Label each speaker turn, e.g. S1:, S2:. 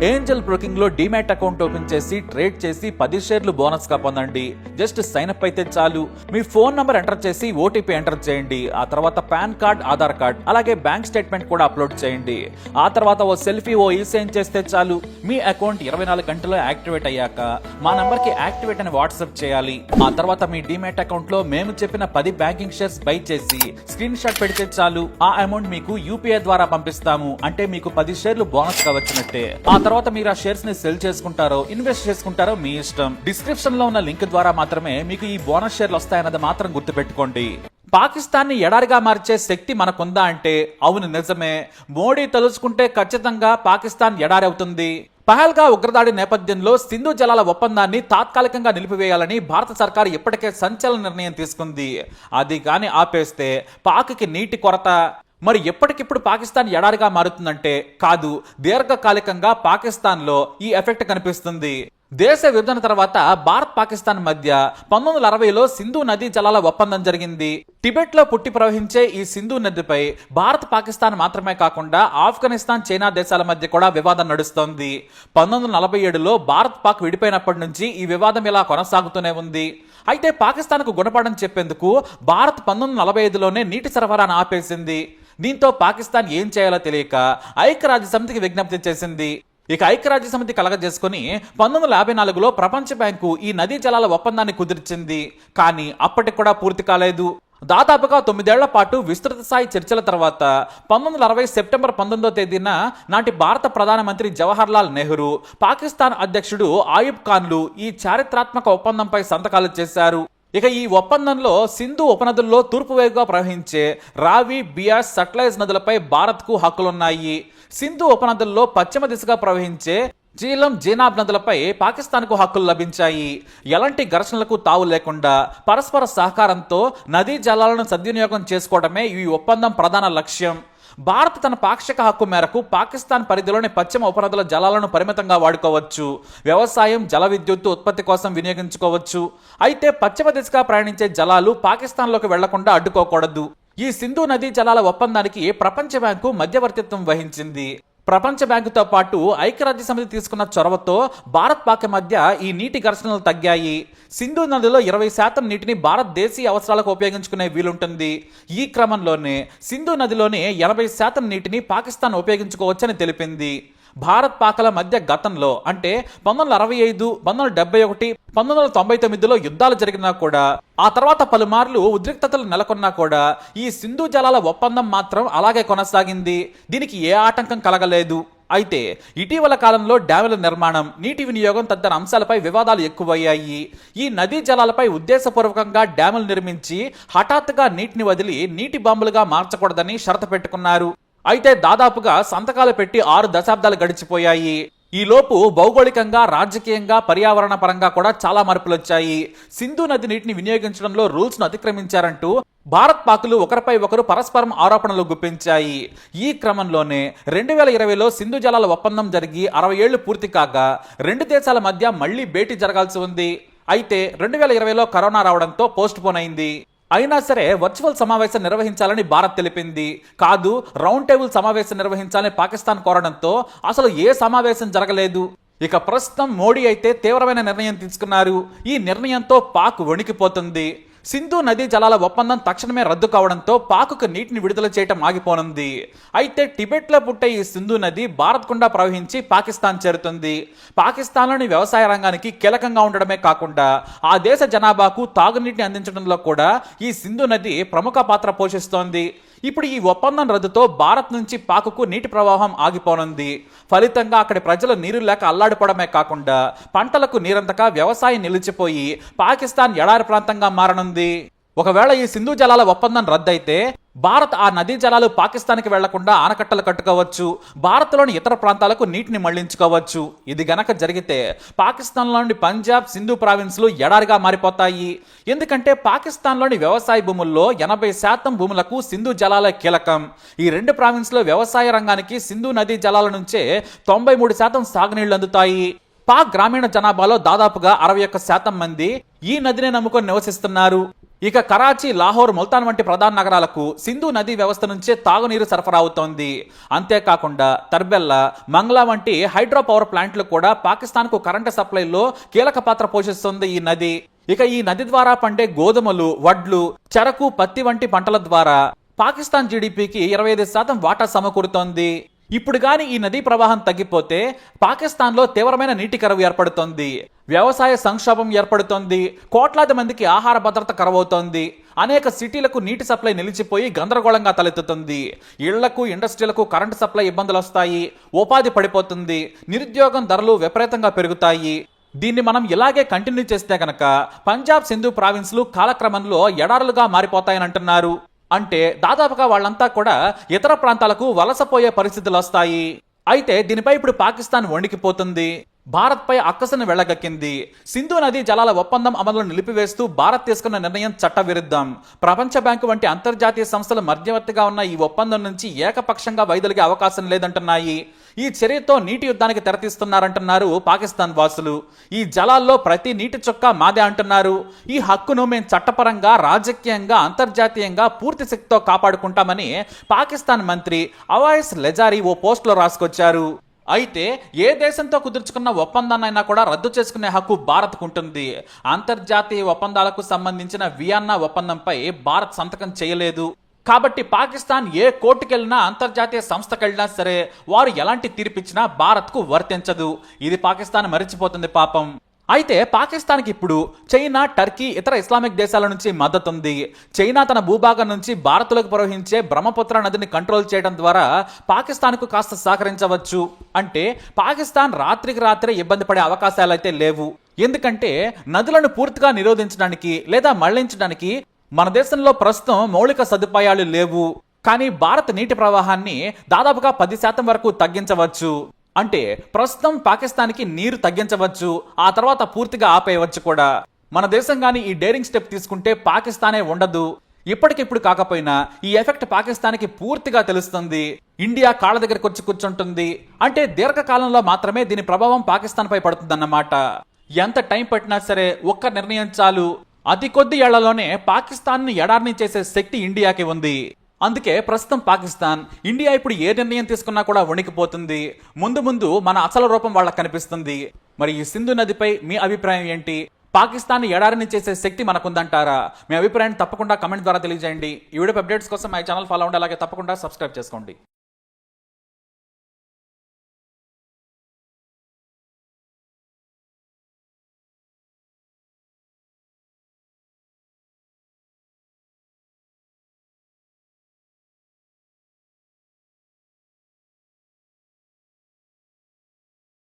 S1: Angel broking లో demat account open చేసి trade చేసి 10 షేర్లు బోనస్ గా పొందండి. జస్ట్ సైన్ అప్ అయితే చాలు. మీ ఫోన్ నంబర్ ఎంటర్ చేసి ఓటీపీ ఎంటర్ చేయండి. ఆ తర్వాత పాన్ కార్డ్, ఆధార్ కార్డ్, అలాగే బ్యాంక్ స్టేట్మెంట్ కూడా అప్లోడ్ చేయండి. ఆ తర్వాత ఓ సెల్ఫీ, ఓ ఈ-సైన్ చేస్తే చాలు. మీ అకౌంట్ 24 గంటల్లో యాక్టివేట్ అయ్యాక మా నంబర్ కి యాక్టివేట్ అని వాట్సాప్ చేయాలి. ఆ తర్వాత మీ డిమాట్ అకౌంట్ లో మేము చెప్పిన 10 బ్యాంకింగ్ షేర్స్ బై చేసి స్క్రీన్ షాట్ పెడితే చాలు. ఆ అమౌంట్ మీకు యూపీఐ ద్వారా పంపిస్తాము. అంటే మీకు 10 షేర్లు బోనస్ గా వచ్చినట్టే. ఆ తర్వాత మీరు ఆ షేర్స్ ని సెల్ చేసుకుంటారో ఇన్వెస్ట్ చేసుకుంటారో మీ ఇష్టం. డిస్క్రిప్షన్ లో ఉన్న లింక్ ద్వారా మాత్రమే మీకు ఈ బోనస్ షేర్లు వస్తాయన్నది మాత్రం గుర్తుపెట్టుకోండి. పాకిస్తాన్ ని ఎడారిగా మార్చే శక్తి మనకుందా అంటే అవును, నిజమే. మోడీ తలుచుకుంటే ఖచ్చితంగా పాకిస్తాన్ ఎడారి అవుతుంది. పహల్గా ఉగ్రదాడి నేపథ్యంలో సింధు జలాల ఒప్పందాన్ని తాత్కాలికంగా నిలిపివేయాలని భారత సర్కారు ఇప్పటికే సంచలన నిర్ణయం తీసుకుంది. అది కాని ఆపేస్తే పాక్కి నీటి కొరత. మరి ఎప్పటికిప్పుడు పాకిస్తాన్ ఎడారిగా మారుతుందంటే కాదు, దీర్ఘకాలికంగా పాకిస్తాన్ లో ఈ ఎఫెక్ట్ కనిపిస్తుంది. దేశ విభజన తర్వాత భారత్ పాకిస్తాన్ మధ్య 1960లో సింధు నదీ జలాల ఒప్పందం జరిగింది. టిబెట్ లో పుట్టి ప్రవహించే ఈ సింధు నదిపై భారత్ పాకిస్తాన్ మాత్రమే కాకుండా ఆఫ్ఘనిస్తాన్, చైనా దేశాల మధ్య కూడా వివాదం నడుస్తోంది. 1947లో భారత్ పాక్ విడిపోయినప్పటి నుంచి ఈ వివాదం ఇలా కొనసాగుతూనే ఉంది. అయితే పాకిస్తాన్ కు గుణపాఠం చెప్పేందుకు భారత్ 1945లోనే నీటి సరఫరాను ఆపేసింది. దీంతో పాకిస్తాన్ ఏం చేయాలో తెలియక ఐక్యరాజ్య సమితికి విజ్ఞప్తి చేసింది. ఇక ఐక్యరాజ్య సమితి కలగజేసుకుని 1954లో ప్రపంచ బ్యాంకు ఈ నదీ జలాల ఒప్పందాన్ని కుదిర్చింది. కానీ అప్పటికి కూడా పూర్తి కాలేదు. దాదాపుగా 9 ఏళ్ల పాటు విస్తృత స్థాయి చర్చల తర్వాత 1960 సెప్టెంబర్ 19వ తేదీన నాటి భారత ప్రధానమంత్రి జవహర్ లాల్ నెహ్రూ, పాకిస్తాన్ అధ్యక్షుడు ఆయుబ్ ఖాన్లు ఈ చారిత్రాత్మక ఒప్పందంపై సంతకాలు చేశారు. ఇక ఈ ఒప్పందంలో సింధు ఉపనదుల్లో తూర్పు వైపుగా ప్రవహించే రావి, బియాస్, సట్లెజ్ నదులపై భారత్ కు హక్కులున్నాయి. సింధు ఉపనదుల్లో పశ్చిమ దిశగా ప్రవహించే జీలం, జీనాబ్ నదులపై పాకిస్తాన్ కు హక్కులు లభించాయి. ఎలాంటి ఘర్షణలకు తావు లేకుండా పరస్పర సహకారంతో నదీ జలాలను సద్వినియోగం చేసుకోవడమే ఈ ఒప్పందం ప్రధాన లక్ష్యం. భారత్ తన పాక్షిక హక్కు మేరకు పాకిస్తాన్ పరిధిలోని పశ్చిమ ఉపనదుల జలాలను పరిమితంగా వాడుకోవచ్చు. వ్యవసాయం, జల విద్యుత్తు ఉత్పత్తి కోసం వినియోగించుకోవచ్చు. అయితే పశ్చిమ దిశగా ప్రయాణించే జలాలు పాకిస్తాన్లోకి వెళ్లకుండా అడ్డుకోకూడదు. ఈ సింధు నదీ జలాల ఒప్పందానికి ప్రపంచ బ్యాంకు మధ్యవర్తిత్వం వహించింది. ప్రపంచ బ్యాంకుతో పాటు ఐక్యరాజ్య సమితి తీసుకున్న చొరవతో భారత్ పాక్ మధ్య ఈ నీటి ఘర్షణలు తగ్గాయి. సింధు నదిలో 20% నీటిని భారత్ దేశీయ అవసరాలకు ఉపయోగించుకునే వీలుంటుంది. ఈ క్రమంలోనే సింధు నదిలోని 80% నీటిని పాకిస్తాన్ ఉపయోగించుకోవచ్చని తెలిపింది. భారత్ పాక్ల మధ్య గతంలో అంటే 1965, 1971, 1999లో యుద్ధాలు జరిగినా కూడా, ఆ తర్వాత పలుమార్లు ఉద్రిక్తతలు నెలకొన్నా కూడా ఈ సింధు జలాల ఒప్పందం మాత్రం అలాగే కొనసాగింది. దీనికి ఏ ఆటంకం కలగలేదు. అయితే ఇటీవల కాలంలో డ్యాముల నిర్మాణం, నీటి వినియోగం తదితర అంశాలపై వివాదాలు ఎక్కువయ్యాయి. ఈ నదీ జలాలపై ఉద్దేశపూర్వకంగా డ్యాములు నిర్మించి హఠాత్తుగా నీటిని వదిలి నీటి బాంబులుగా మార్చకూడదని షరతు పెట్టుకున్నారు. అయితే దాదాపుగా సంతకాలు పెట్టి 6 దశాబ్దాలు గడిచిపోయాయి. ఈలోపు భౌగోళికంగా, రాజకీయంగా, పర్యావరణ పరంగా కూడా చాలా మార్పులు వచ్చాయి. సింధు నది నీటిని వినియోగించడంలో రూల్స్ ను అతిక్రమించారంటూ భారత్ పాకులు ఒకరిపై ఒకరు పరస్పరం ఆరోపణలు గుప్పించాయి. ఈ క్రమంలోనే 2020లో సింధు జలాల ఒప్పందం జరిగి 60 ఏళ్లు పూర్తి కాగా 2 దేశాల మధ్య మళ్లీ భేటీ జరగాల్సి ఉంది. అయితే 2020లో కరోనా రావడంతో పోస్ట్ పోన్ అయింది. అయినా సరే వర్చువల్ సమావేశం నిర్వహించాలని భారత్ తెలిపింది. కాదు, రౌండ్ టేబుల్ సమావేశం నిర్వహించాలని పాకిస్తాన్ కోరడంతో అసలు ఏ సమావేశం జరగలేదు. ఇక ప్రస్తుతం మోడీ అయితే తీవ్రమైన నిర్ణయం తీసుకున్నారు. ఈ నిర్ణయంతో పాక్ వణికిపోతుంది. సింధు నదీ జలాల ఒప్పందం తక్షణమే రద్దు కావడంతో పాక్కు నీటిని విడుదల చేయటం ఆగిపోనుంది. అయితే టిబెట్లో పుట్టే ఈ సింధు నది భారత్ గుండా ప్రవహించి పాకిస్తాన్ చేరుతుంది. పాకిస్తాన్లోని వ్యవసాయ రంగానికి కీలకంగా ఉండడమే కాకుండా ఆ దేశ జనాభాకు తాగునీటిని అందించడంలో కూడా ఈ సింధు నది ప్రముఖ పాత్ర పోషిస్తోంది. ఇప్పుడు ఈ ఒప్పందం రద్దుతో భారత్ నుంచి పాక్కు నీటి ప్రవాహం ఆగిపోనుంది. ఫలితంగా అక్కడి ప్రజలు నీరు లేక అల్లాడిపోవడమే కాకుండా పంటలకు నీరంతక వ్యవసాయం నిలిచిపోయి పాకిస్తాన్ ఎడారి ప్రాంతంగా మారనుంది. ఒకవేళ ఈ సింధు జలాల ఒప్పందం రద్దయితే భారత్ ఆ నదీ జలాలు పాకిస్తాన్కి వెళ్లకుండా ఆనకట్టలు కట్టుకోవచ్చు. భారత్లోని ఇతర ప్రాంతాలకు నీటిని మళ్లించుకోవచ్చు. ఇది గనక జరిగితే పాకిస్తాన్లోని పంజాబ్, సింధు ప్రావిన్స్లు ఎడారిగా మారిపోతాయి. ఎందుకంటే పాకిస్తాన్లోని వ్యవసాయ భూముల్లో 80% భూములకు సింధు జలాలే కీలకం. ఈ 2 ప్రావిన్స్లో వ్యవసాయ రంగానికి సింధు నదీ జలాల నుంచే 93% సాగునీళ్లు అందుతాయి. పాక్ గ్రామీణ జనాభాలో దాదాపుగా 61% మంది ఈ నదిని నమ్ముకొని నివసిస్తున్నారు. ఇక కరాచీ, లాహోర్, ముల్తాన్ వంటి ప్రధాన నగరాలకు సింధు నదీ వ్యవస్థ నుంచే తాగునీరు సరఫరా అవుతోంది. అంతేకాకుండా తర్బెల్లా, మంగ్లా వంటి హైడ్రో పవర్ ప్లాంట్లు కూడా పాకిస్తాన్కు కరెంటు సప్లైలో కీలక పాత్ర పోషిస్తుంది ఈ నది. ఇక ఈ నది ద్వారా పండే గోధుమలు, వడ్లు, చెరకు, పత్తి వంటి పంటల ద్వారా పాకిస్తాన్ జీడిపికి 25% వాటా సమకూరుతోంది. ఇప్పుడు గాని ఈ నదీ ప్రవాహం తగ్గిపోతే పాకిస్తాన్లో తీవ్రమైన నీటి కరువు ఏర్పడుతోంది, వ్యవసాయ సంక్షోభం ఏర్పడుతోంది, కోట్లాది మందికి ఆహార భద్రత కరువవుతోంది, అనేక సిటీలకు నీటి సప్లై నిలిచిపోయి గందరగోళంగా తలెత్తుతుంది, ఇళ్లకు, ఇండస్ట్రీలకు కరెంటు సప్లై ఇబ్బందులు వస్తాయి, ఉపాధి పడిపోతుంది, నిరుద్యోగం ధరలు విపరీతంగా పెరుగుతాయి. దీన్ని మనం ఇలాగే కంటిన్యూ చేస్తే గనక పంజాబ్, సింధు ప్రావిన్స్లు కాలక్రమంలో ఎడారులుగా మారిపోతాయని అంటున్నారు. అంటే దాదాపుగా వాళ్ళంతా కూడా ఇతర ప్రాంతాలకు వలసపోయే పరిస్థితులు వస్తాయి. అయితే దీనిపై ఇప్పుడు పాకిస్తాన్ వణికిపోతుంది, భారత్పై అక్కసును వెళ్లగక్కింది. సింధు నదీ జలాల ఒప్పందం అమలును నిలిపివేస్తూ భారత్ తీసుకున్న నిర్ణయం చట్టవిరుద్ధం. ప్రపంచ బ్యాంకు వంటి అంతర్జాతీయ సంస్థలు మధ్యవర్తిగా ఉన్న ఈ ఒప్పందం నుంచి ఏకపక్షంగా వైదొలిగే అవకాశం లేదంటున్నాయి. ఈ చర్యతో నీటి యుద్ధానికి తెరతీస్తున్నారంటున్నారు పాకిస్తాన్ వాసులు. ఈ జలాల్లో ప్రతి నీటి చుక్క మాదే అంటున్నారు. ఈ హక్కును మేం చట్టపరంగా, రాజకీయంగా, అంతర్జాతీయంగా పూర్తి శక్తితో కాపాడుకుంటామని పాకిస్తాన్ మంత్రి అవాయిస్ లెజారీ ఓ పోస్టులో రాసుకొచ్చారు. అయితే ఏ దేశంతో కుదుర్చుకున్న ఒప్పందాన్నైనా కూడా రద్దు చేసుకునే హక్కు భారత్కు ఉంటుంది. అంతర్జాతీయ ఒప్పందాలకు సంబంధించిన వియన్నా ఒప్పందంపై భారత్ సంతకం చేయలేదు. కాబట్టి పాకిస్తాన్ ఏ కోర్టుకెళ్ళినా, అంతర్జాతీయ సంస్థకెళ్ళినా సరే వారు ఎలాంటి తీర్పిచ్చినా భారత్కు వర్తించదు. ఇది పాకిస్తాన్ మరిచిపోతుంది పాపం. అయితే పాకిస్తాన్కి ఇప్పుడు చైనా, టర్కీ, ఇతర ఇస్లామిక్ దేశాల నుంచి మద్దతు ఉంది. చైనా తన భూభాగం నుంచి భారత్లోకి ప్రవహించే బ్రహ్మపుత్ర నదిని కంట్రోల్ చేయడం ద్వారా పాకిస్తాన్కు కాస్త సహకరించవచ్చు. అంటే పాకిస్తాన్ రాత్రికి రాత్రే ఇబ్బంది పడే అవకాశాలైతే లేవు. ఎందుకంటే నదులను పూర్తిగా నిరోధించడానికి లేదా మళ్లించడానికి మన దేశంలో ప్రస్తుతం మౌలిక సదుపాయాలు లేవు. కానీ భారత్ నీటి ప్రవాహాన్ని దాదాపుగా 10% వరకు తగ్గించవచ్చు. అంటే ప్రస్తుతం పాకిస్తాన్కి నీరు తగ్గించవచ్చు, ఆ తర్వాత పూర్తిగా ఆపేయవచ్చు కూడా. మన దేశం గాని ఈ డేరింగ్ స్టెప్ తీసుకుంటే పాకిస్తానే ఉండదు. ఇప్పటికిప్పుడు కాకపోయినా ఈ ఎఫెక్ట్ పాకిస్తాన్కి పూర్తిగా తెలుస్తుంది. ఇండియా కాళ్ళ దగ్గరకు వచ్చి కూర్చుంటుంది. అంటే దీర్ఘకాలంలో మాత్రమే దీని ప్రభావం పాకిస్తాన్ పై పడుతుందన్నమాట. ఎంత టైం పట్టినా సరే ఒక్క నిర్ణయం చాలు. అతి కొద్ది ఏళ్లలోనే పాకిస్తాన్ ని ఎడారిని చేసే శక్తి ఇండియాకి ఉంది. అందుకే ప్రస్తుతం పాకిస్తాన్, ఇండియా ఇప్పుడు ఏ నిర్ణయం తీసుకున్నా కూడా వణికిపోతుంది. ముందు ముందు మన అసలు రూపం వాళ్ళకి కనిపిస్తుంది. మరి ఈ సింధు నదిపై మీ అభిప్రాయం ఏంటి? పాకిస్తాన్ ఎడారిని చేసే శక్తి మనకుందంటారా? మీ అభిప్రాయాన్ని తప్పకుండా కమెంట్ ద్వారా తెలియజేయండి. ఈ వీడియో అప్డేట్స్ కోసం మా ఛానల్ ఫాలో అవ్వండి, అలాగే తప్పకుండా సబ్స్క్రైబ్ చేసుకోండి.